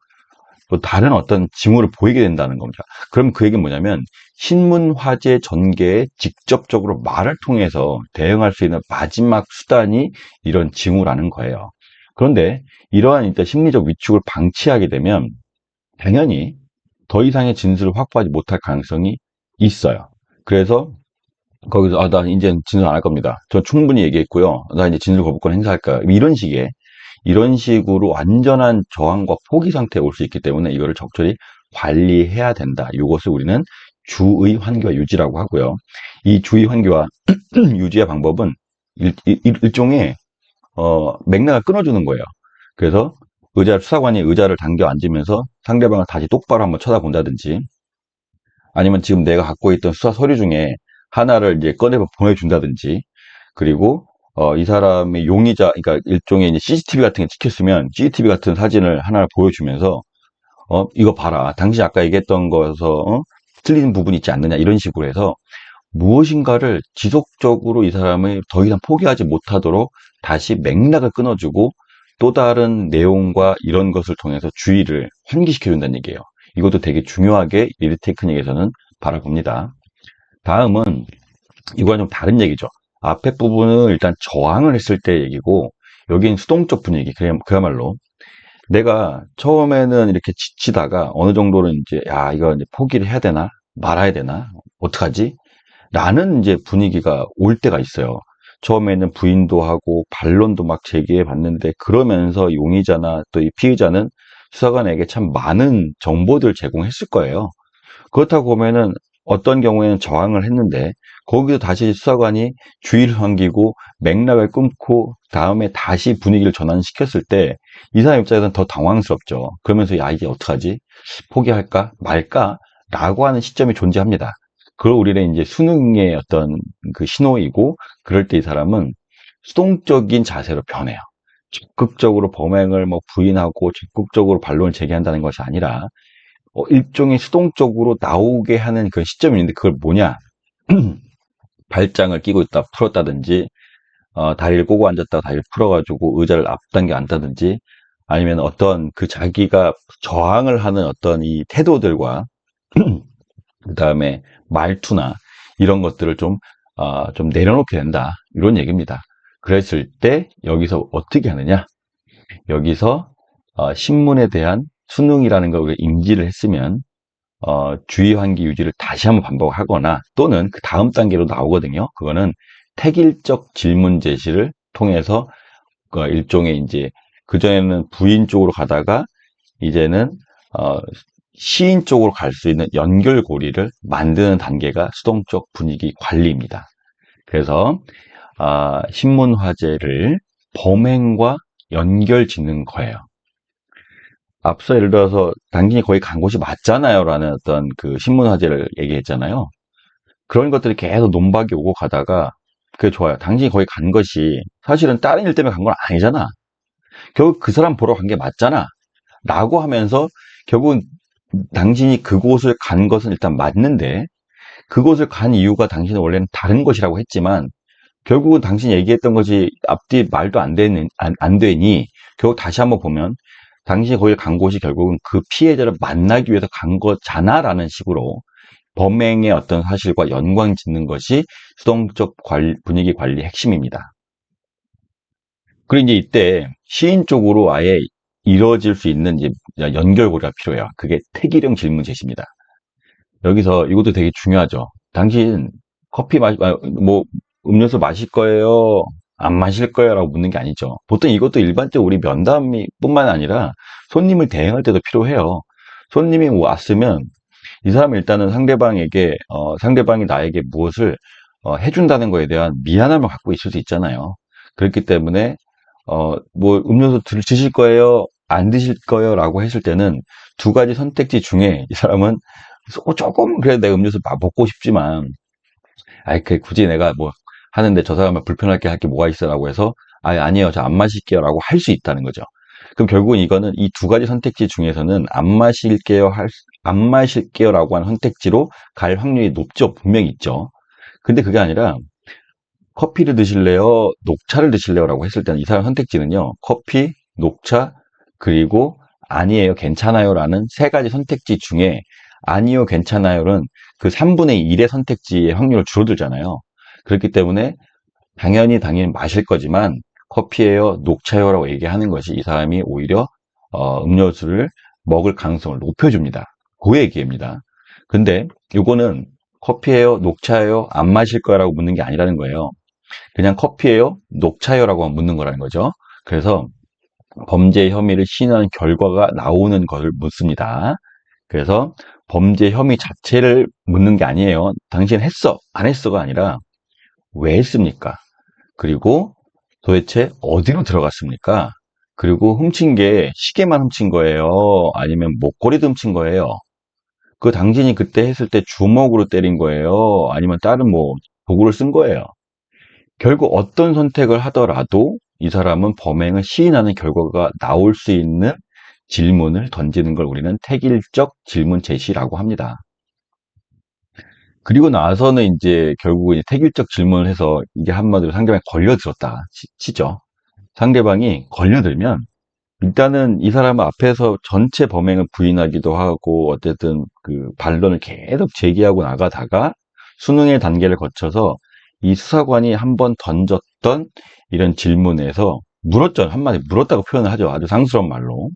또 다른 어떤 징후를 보이게 된다는 겁니다. 그럼 그 얘기는 뭐냐면 신문 화제 전개에 직접적으로 말을 통해서 대응할 수 있는 마지막 수단이 이런 징후라는 거예요. 그런데 이러한 일단 심리적 위축을 방치하게 되면 당연히 더 이상의 진술을 확보하지 못할 가능성이 있어요. 그래서 거기서 나 이제 진술 안 할 겁니다. 저 충분히 얘기했고요. 나 이제 진술 거부권 행사할까요? 이런 식으로 완전한 저항과 포기 상태에 올 수 있기 때문에 이거를 적절히 관리해야 된다. 이것을 우리는 주의 환기와 유지라고 하고요. 이 주의 환기와 유지의 방법은 일종의 맥락을 끊어주는 거예요. 그래서 수사관이 의자를 당겨 앉으면서 상대방을 다시 똑바로 한번 쳐다본다든지 아니면 지금 내가 갖고 있던 수사 서류 중에 하나를 이제 꺼내 보내준다든지 그리고 이 사람의 용의자, 그러니까 일종의 이제 CCTV 같은 게 찍혔으면 CCTV 같은 사진을 하나를 보여주면서 이거 봐라. 당신 아까 얘기했던 거에서 틀린 부분이 있지 않느냐 이런 식으로 해서 무엇인가를 지속적으로 이 사람을 더 이상 포기하지 못하도록 다시 맥락을 끊어주고 또 다른 내용과 이런 것을 통해서 주의를 환기시켜준다는 얘기예요. 이것도 되게 중요하게 리드 테크닉에서는 바라봅니다. 다음은 이거와 좀 다른 얘기죠. 앞에 부분은 일단 저항을 했을 때 얘기고, 여긴 수동적 분위기, 그야말로. 내가 처음에는 이렇게 지치다가 어느 정도는 이제, 야, 이거 이제 포기를 해야 되나? 말아야 되나? 어떡하지? 라는 이제 분위기가 올 때가 있어요. 처음에는 부인도 하고 반론도 막 제기해 봤는데, 그러면서 용의자나 또 이 피의자는 수사관에게 참 많은 정보들 제공했을 거예요. 그렇다고 보면은 어떤 경우에는 저항을 했는데, 거기서 다시 수사관이 주의를 환기고 맥락을 끊고 다음에 다시 분위기를 전환시켰을 때 이 사람 입장에서는 더 당황스럽죠. 그러면서 야, 이게 어떡하지? 포기할까 말까? 라고 하는 시점이 존재합니다. 그걸 우리는 이제 수능의 어떤 그 신호이고, 그럴 때 이 사람은 수동적인 자세로 변해요. 적극적으로 범행을 뭐 부인하고 적극적으로 반론을 제기한다는 것이 아니라 일종의 수동적으로 나오게 하는 그 시점이 있는데, 그걸 뭐냐? 발장을 끼고 있다 풀었다든지, 다리를 꼬고 앉았다가 다리를 풀어가지고 의자를 앞당겨 앉다든지, 아니면 어떤 그 자기가 저항을 하는 어떤 이 태도들과 그 다음에 말투나 이런 것들을 좀 내려놓게 된다. 이런 얘기입니다. 그랬을 때 여기서 어떻게 하느냐? 여기서 신문에 대한 수능이라는 걸 우리가 인지를 했으면 주의 환기 유지를 다시 한번 반복하거나, 또는 그 다음 단계로 나오거든요. 그거는 택일적 질문 제시를 통해서 일종의 이제, 그전에는 부인 쪽으로 가다가 이제는 어, 시인 쪽으로 갈 수 있는 연결고리를 만드는 단계가 수동적 분위기 관리입니다. 그래서 신문 화제를 범행과 연결 짓는 거예요. 앞서 예를 들어서 당신이 거기 간 곳이 맞잖아요 라는 어떤 그 신문 화제를 얘기했잖아요. 그런 것들이 계속 논박이 오고 가다가, 그게 좋아요. 당신이 거기 간 것이 사실은 다른 일 때문에 간 건 아니잖아. 결국 그 사람 보러 간 게 맞잖아. 라고 하면서 결국은 당신이 그곳을 간 것은 일단 맞는데, 그곳을 간 이유가 당신은 원래는 다른 것이라고 했지만, 결국은 당신이 얘기했던 것이 앞뒤 말도 안 되니, 결국 다시 한번 보면 당신이 거기 간 곳이 결국은 그 피해자를 만나기 위해서 간 거잖아라는 식으로 범행의 어떤 사실과 연관 짓는 것이 수동적 분위기 관리의 핵심입니다. 그리고 이제 이때 시인 쪽으로 아예 이루어질 수 있는 이제 연결고리가 필요해요. 그게 택일형 질문 제시입니다. 여기서 이것도 되게 중요하죠. 당신 뭐 음료수 마실 거예요? 안 마실 거예요? 라고 묻는 게 아니죠. 보통 이것도 일반적으로 우리 면담이 뿐만 아니라 손님을 대행할 때도 필요해요. 손님이 뭐 왔으면 이 사람은 일단은 상대방이 나에게 무엇을 해준다는 거에 대한 미안함을 갖고 있을 수 있잖아요. 그렇기 때문에 뭐 음료수 드실 거예요? 안 드실 거예요? 라고 했을 때는 두 가지 선택지 중에 이 사람은 조금 그래 내가 음료수 먹고 싶지만, 아이 그 굳이 내가 뭐 하는데 저 사람을 불편하게 할 게 뭐가 있어라고 해서 아니에요 저 안 마실게요라고 할 수 있다는 거죠. 그럼 결국은 이거는 이 두 가지 선택지 중에서는 안 마실게요라고 하는 선택지로 갈 확률이 높죠. 분명히 있죠. 근데 그게 아니라 커피를 드실래요? 녹차를 드실래요?라고 했을 때는 이 사람 선택지는요. 커피, 녹차, 그리고 아니에요, 괜찮아요라는 세 가지 선택지 중에 아니요, 괜찮아요는 그 3분의 1의 선택지의 확률을 줄어들잖아요. 그렇기 때문에 당연히 마실 거지만 커피예요, 녹차요라고 얘기하는 것이 이 사람이 오히려 음료수를 먹을 가능성을 높여줍니다. 그 얘기입니다. 근데 이거는 커피예요, 녹차예요, 안 마실 거라고 묻는 게 아니라는 거예요. 그냥 커피예요? 녹차요라고 묻는 거라는 거죠. 그래서 범죄 혐의를 시인하는 결과가 나오는 것을 묻습니다. 그래서 범죄 혐의 자체를 묻는 게 아니에요. 당신 했어, 안 했어가 아니라 왜 했습니까? 그리고 도대체 어디로 들어갔습니까? 그리고 훔친 게 시계만 훔친 거예요? 아니면 목걸이도 훔친 거예요? 그 당신이 그때 했을 때 주먹으로 때린 거예요? 아니면 다른 뭐 도구를 쓴 거예요? 결국 어떤 선택을 하더라도 이 사람은 범행을 시인하는 결과가 나올 수 있는 질문을 던지는 걸 우리는 택일적 질문 제시라고 합니다. 그리고 나서는 이제 결국 이제 택일적 질문을 해서 이게 한마디로 상대방이 걸려들었다 치죠. 상대방이 걸려들면 일단은 이 사람 앞에서 전체 범행을 부인하기도 하고 어쨌든 그 반론을 계속 제기하고 나가다가 수능의 단계를 거쳐서 이 수사관이 한번 던졌던 이런 질문에서 물었죠. 한마디 물었다고 표현을 하죠. 아주 상스러운 말로.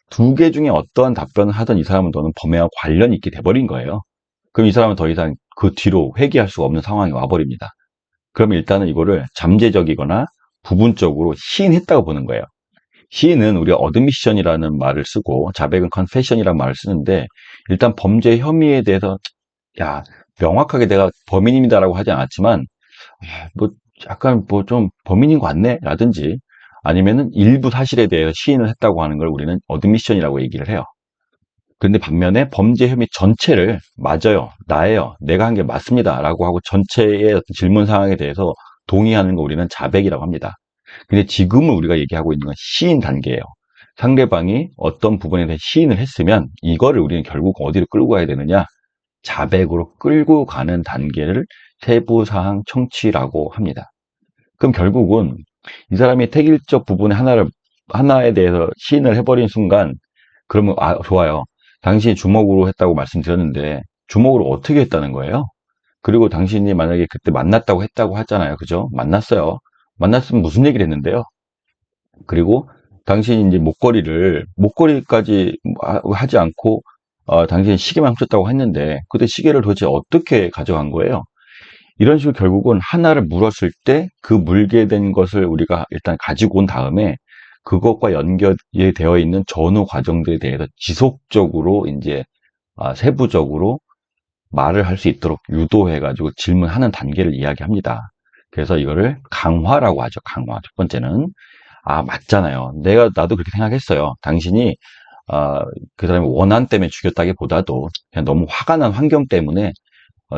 두 개 중에 어떠한 답변을 하던 이 사람은 너는 범행과 관련이 있게 돼버린 거예요. 그럼 이 사람은 더 이상 그 뒤로 회귀할 수가 없는 상황이 와버립니다. 그럼 일단은 이거를 잠재적이거나 부분적으로 시인했다고 보는 거예요. 시인은 우리가 어드미션이라는 말을 쓰고 자백은 컨페션이라는 말을 쓰는데 일단 범죄 혐의에 대해서 야 명확하게 내가 범인입니다라고 하지 않았지만 뭐 약간 뭐 좀 범인인 것 같네 라든지 아니면은 일부 사실에 대해서 시인을 했다고 하는 걸 우리는 어드미션이라고 얘기를 해요. 그런데 반면에 범죄 혐의 전체를 맞아요, 나예요, 내가 한 게 맞습니다 라고 하고 전체의 어떤 질문 사항에 대해서 동의하는 거 우리는 자백이라고 합니다. 근데 지금은 우리가 얘기하고 있는 건 시인 단계예요. 상대방이 어떤 부분에 대해 시인을 했으면 이거를 우리는 결국 어디로 끌고 가야 되느냐? 자백으로 끌고 가는 단계를 세부사항 청취라고 합니다. 그럼 결국은 이 사람이 택일적 부분의 하나에 대해서 시인을 해버린 순간, 그러면, 아, 좋아요. 당신이 주먹으로 했다고 말씀드렸는데, 주먹으로 어떻게 했다는 거예요? 그리고 당신이 만약에 그때 만났다고 했다고 하잖아요. 그죠? 만났어요. 만났으면 무슨 얘기를 했는데요? 그리고 당신이 이제 목걸이까지 하지 않고, 당신이 시계만 훔쳤다고 했는데, 그때 시계를 도대체 어떻게 가져간 거예요? 이런 식으로 결국은 하나를 물었을 때 그 물게 된 것을 우리가 일단 가지고 온 다음에 그것과 연결이 되어 있는 전후 과정들에 대해서 지속적으로 이제 세부적으로 말을 할 수 있도록 유도해가지고 질문하는 단계를 이야기합니다. 그래서 이거를 강화라고 하죠. 강화. 첫 번째는 맞잖아요. 나도 그렇게 생각했어요. 당신이 그 사람이 원한 때문에 죽였다기보다도 그냥 너무 화가 난 환경 때문에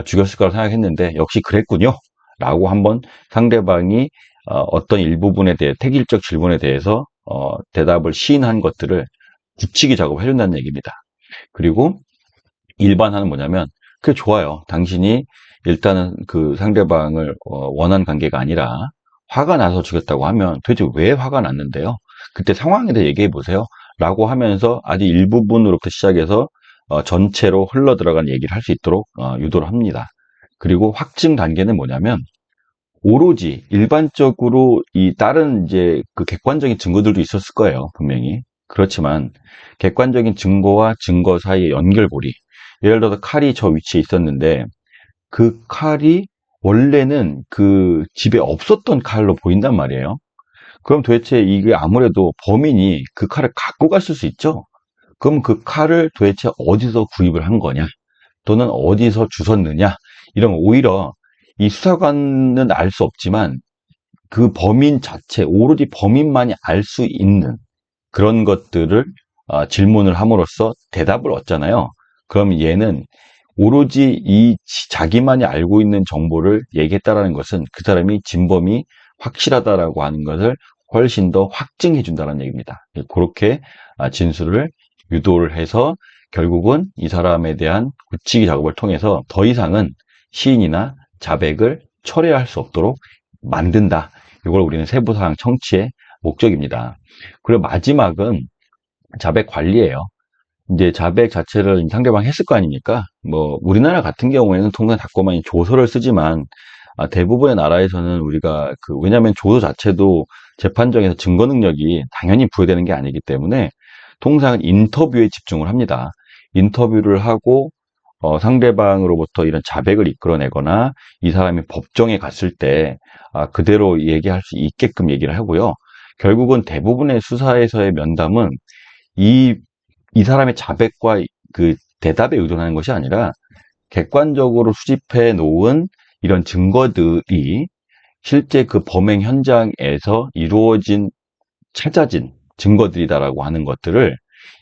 죽였을 거라고 생각했는데 역시 그랬군요. 라고 한번 상대방이 어떤 일부분에 대해 택일적 질문에 대해서 대답을 시인한 것들을 굳히기 작업을 해준다는 얘기입니다. 그리고 일반화는 뭐냐면 그게 좋아요. 당신이 일단은 그 상대방을 원한 관계가 아니라 화가 나서 죽였다고 하면 도대체 왜 화가 났는데요? 그때 상황에 대해 얘기해 보세요. 라고 하면서 아주 일부분으로부터 시작해서 전체로 흘러 들어가는 얘기를 할 수 있도록 유도를 합니다. 그리고 확증 단계는 뭐냐면 오로지 일반적으로 이 다른 이제 그 객관적인 증거들도 있었을 거예요. 분명히. 그렇지만 객관적인 증거와 증거 사이의 연결고리. 예를 들어서 칼이 저 위치에 있었는데 그 칼이 원래는 그 집에 없었던 칼로 보인단 말이에요. 그럼 도대체 이게 아무래도 범인이 그 칼을 갖고 갔을 수 있죠? 그럼 그 칼을 도대체 어디서 구입을 한 거냐? 또는 어디서 주웠느냐? 이런 오히려 이 수사관은 알 수 없지만 그 범인 자체, 오로지 범인만이 알 수 있는 그런 것들을 질문을 함으로써 대답을 얻잖아요. 그럼 얘는 오로지 자기만이 알고 있는 정보를 얘기했다라는 것은 그 사람이 진범이 확실하다라고 하는 것을 훨씬 더 확증해 준다는 얘기입니다. 그렇게 진술을 유도를 해서 결국은 이 사람에 대한 굳히기 작업을 통해서 더 이상은 시인이나 자백을 철회할 수 없도록 만든다. 이걸 우리는 세부사항 청취의 목적입니다. 그리고 마지막은 자백 관리예요. 이제 자백 자체를 상대방이 했을 거 아닙니까? 뭐 우리나라 같은 경우에는 통상 자꾸만 조서를 쓰지만 대부분의 나라에서는 우리가 왜냐하면 조서 자체도 재판정에서 증거 능력이 당연히 부여되는 게 아니기 때문에 통상 인터뷰에 집중을 합니다. 인터뷰를 하고 상대방으로부터 이런 자백을 이끌어내거나 이 사람이 법정에 갔을 때 그대로 얘기할 수 있게끔 얘기를 하고요. 결국은 대부분의 수사에서의 면담은 이 사람의 자백과 그 대답에 의존하는 것이 아니라 객관적으로 수집해 놓은 이런 증거들이 실제 그 범행 현장에서 찾아진 증거들이다라고 하는 것들을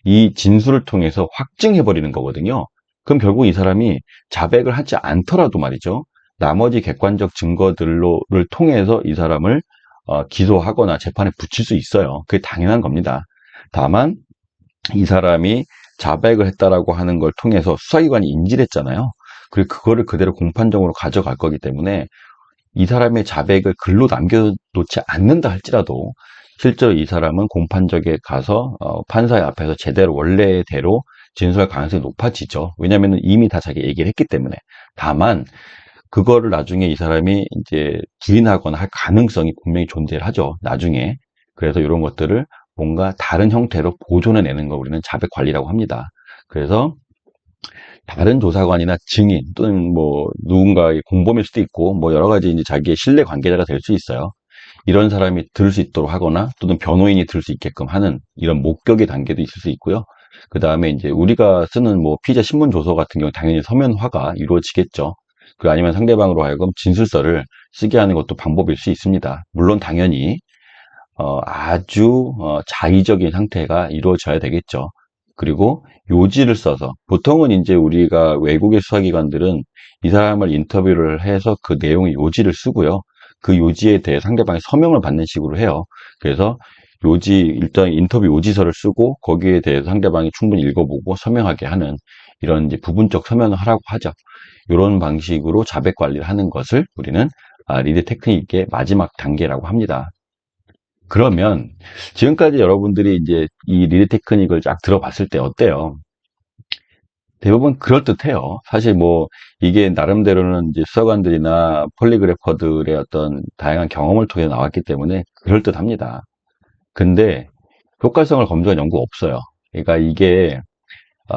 이 진술을 통해서 확증해 버리는 거거든요. 그럼 결국 이 사람이 자백을 하지 않더라도 말이죠. 나머지 객관적 증거를 통해서 이 사람을 기소하거나 재판에 붙일 수 있어요. 그게 당연한 겁니다. 다만 이 사람이 자백을 했다라고 하는 걸 통해서 수사기관이 인지를 했잖아요. 그리고 그거를 그대로 공판적으로 가져갈 거기 때문에 이 사람의 자백을 글로 남겨놓지 않는다 할지라도 실제로 이 사람은 공판적에 가서 판사 앞에서 제대로 원래대로 진술할 가능성이 높아지죠. 왜냐면은 이미 다 자기 얘기를 했기 때문에. 다만, 그거를 나중에 이 사람이 이제 부인하거나 할 가능성이 분명히 존재를 하죠. 나중에. 그래서 이런 것들을 뭔가 다른 형태로 보존해내는 거 우리는 자백 관리라고 합니다. 그래서 다른 조사관이나 증인 또는 뭐 누군가의 공범일 수도 있고 뭐 여러 가지 이제 자기의 신뢰 관계자가 될 수 있어요. 이런 사람이 들을 수 있도록 하거나 또는 변호인이 들을 수 있게끔 하는 이런 목격의 단계도 있을 수 있고요. 그 다음에 이제 우리가 쓰는 뭐 피의자 신문 조서 같은 경우 당연히 서면화가 이루어지겠죠. 그 아니면 상대방으로 하여금 진술서를 쓰게 하는 것도 방법일 수 있습니다. 물론 당연히 아주 자의적인 상태가 이루어져야 되겠죠. 그리고 요지를 써서 보통은 이제 우리가 외국의 수사기관들은 이 사람을 인터뷰를 해서 그 내용의 요지를 쓰고요. 그 요지에 대해 상대방이 서명을 받는 식으로 해요. 그래서 요지 일단 인터뷰 요지서를 쓰고 거기에 대해서 상대방이 충분히 읽어보고 서명하게 하는 이런 이제 부분적 서면을 하라고 하죠. 이런 방식으로 자백 관리를 하는 것을 우리는 리드 테크닉의 마지막 단계라고 합니다. 그러면 지금까지 여러분들이 이제 이 리드 테크닉을 쫙 들어봤을 때 어때요? 대부분 그럴듯해요. 사실 뭐 이게 나름대로는 이제 수사관들이나 폴리그래퍼들의 어떤 다양한 경험을 통해 나왔기 때문에 그럴듯합니다. 근데 효과성을 검증한 연구가 없어요. 그러니까 이게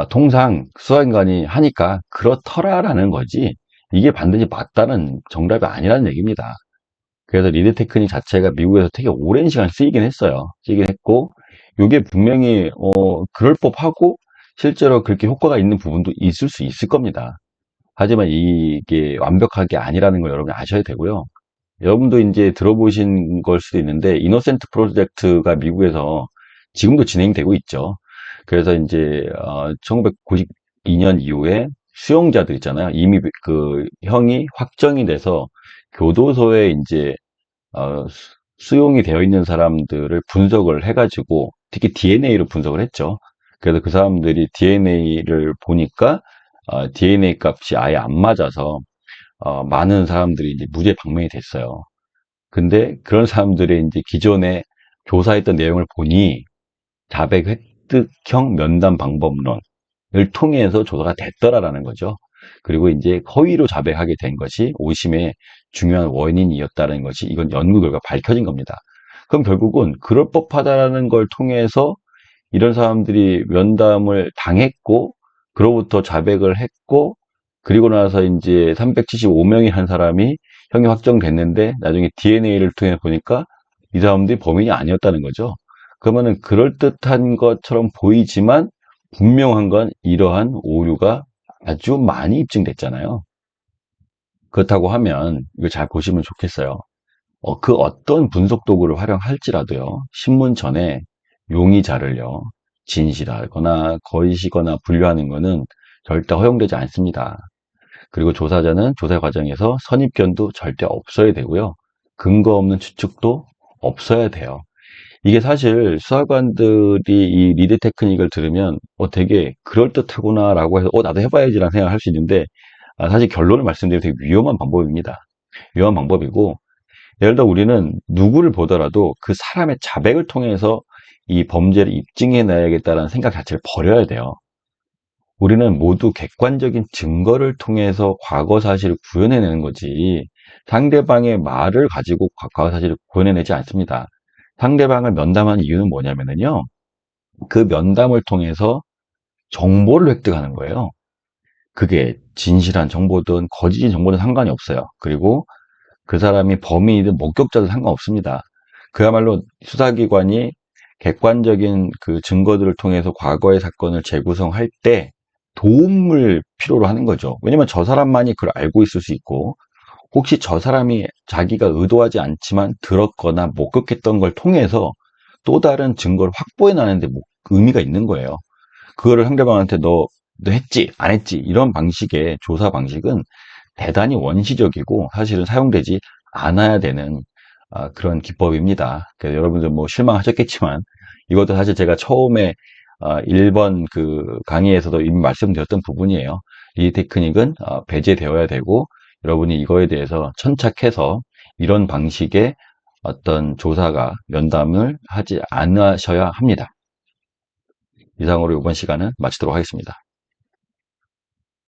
통상 수사관이 하니까 그렇더라라는 거지 이게 반드시 맞다는 정답이 아니라는 얘기입니다. 그래서 리드 테크닉 자체가 미국에서 되게 오랜 시간 쓰이긴 했어요. 쓰이긴 했고, 이게 분명히, 그럴 법하고, 실제로 그렇게 효과가 있는 부분도 있을 수 있을 겁니다. 하지만 이게 완벽하게 아니라는 걸 여러분이 아셔야 되고요. 여러분도 이제 들어보신 걸 수도 있는데, 이노센트 프로젝트가 미국에서 지금도 진행되고 있죠. 그래서 이제, 1992년 이후에 수용자들 있잖아요. 이미 그 형이 확정이 돼서 교도소에 이제 수용이 되어 있는 사람들을 분석을 해가지고 특히 DNA로 분석을 했죠. 그래서 그 사람들이 DNA를 보니까 DNA 값이 아예 안 맞아서 많은 사람들이 이제 무죄 방면이 됐어요. 근데 그런 사람들의 이제 기존에 조사했던 내용을 보니 자백 획득형 면담 방법론을 통해서 조사가 됐더라라는 거죠. 그리고 이제 허위로 자백하게 된 것이 오심의 중요한 원인이었다는 것이 이건 연구 결과 밝혀진 겁니다. 그럼 결국은 그럴 법하다라는 걸 통해서 이런 사람들이 면담을 당했고, 그로부터 자백을 했고, 그리고 나서 이제 375명이 한 사람이 형이 확정됐는데, 나중에 DNA를 통해 보니까 이 사람들이 범인이 아니었다는 거죠. 그러면은 그럴듯한 것처럼 보이지만, 분명한 건 이러한 오류가 아주 많이 입증됐잖아요. 그렇다고 하면, 이거 잘 보시면 좋겠어요. 그 어떤 분석 도구를 활용할지라도요, 신문 전에 용의자를요, 진실하거나 거짓이거나 분류하는 것은 절대 허용되지 않습니다. 그리고 조사자는 조사 과정에서 선입견도 절대 없어야 되고요. 근거 없는 추측도 없어야 돼요. 이게 사실 수사관들이 이 리드 테크닉을 들으면 되게 그럴듯하구나라고 해서 나도 해봐야지라는 생각을 할 수 있는데 사실 결론을 말씀드리면 되게 위험한 방법입니다. 위험한 방법이고 예를 들어 우리는 누구를 보더라도 그 사람의 자백을 통해서 이 범죄를 입증해내야겠다는 생각 자체를 버려야 돼요. 우리는 모두 객관적인 증거를 통해서 과거 사실을 구현해내는 거지 상대방의 말을 가지고 과거 사실을 구현해내지 않습니다. 상대방을 면담하는 이유는 뭐냐면요. 그 면담을 통해서 정보를 획득하는 거예요. 그게 진실한 정보든 거짓인 정보든 상관이 없어요. 그리고 그 사람이 범인이든 목격자든 상관없습니다. 그야말로 수사기관이 객관적인 그 증거들을 통해서 과거의 사건을 재구성할 때 도움을 필요로 하는 거죠. 왜냐면 저 사람만이 그걸 알고 있을 수 있고, 혹시 저 사람이 자기가 의도하지 않지만 들었거나 목격했던 걸 통해서 또 다른 증거를 확보해 나는데 의미가 있는 거예요. 그거를 상대방한테 너 했지, 안 했지, 이런 방식의 조사 방식은 대단히 원시적이고 사실은 사용되지 않아야 되는 그런 기법입니다. 그래서 여러분들 뭐 실망하셨겠지만 이것도 사실 제가 처음에 1번 그 강의에서도 이미 말씀드렸던 부분이에요. 이 테크닉은 배제되어야 되고 여러분이 이거에 대해서 천착해서 이런 방식의 어떤 조사가 면담을 하지 않으셔야 합니다. 이상으로 이번 시간은 마치도록 하겠습니다.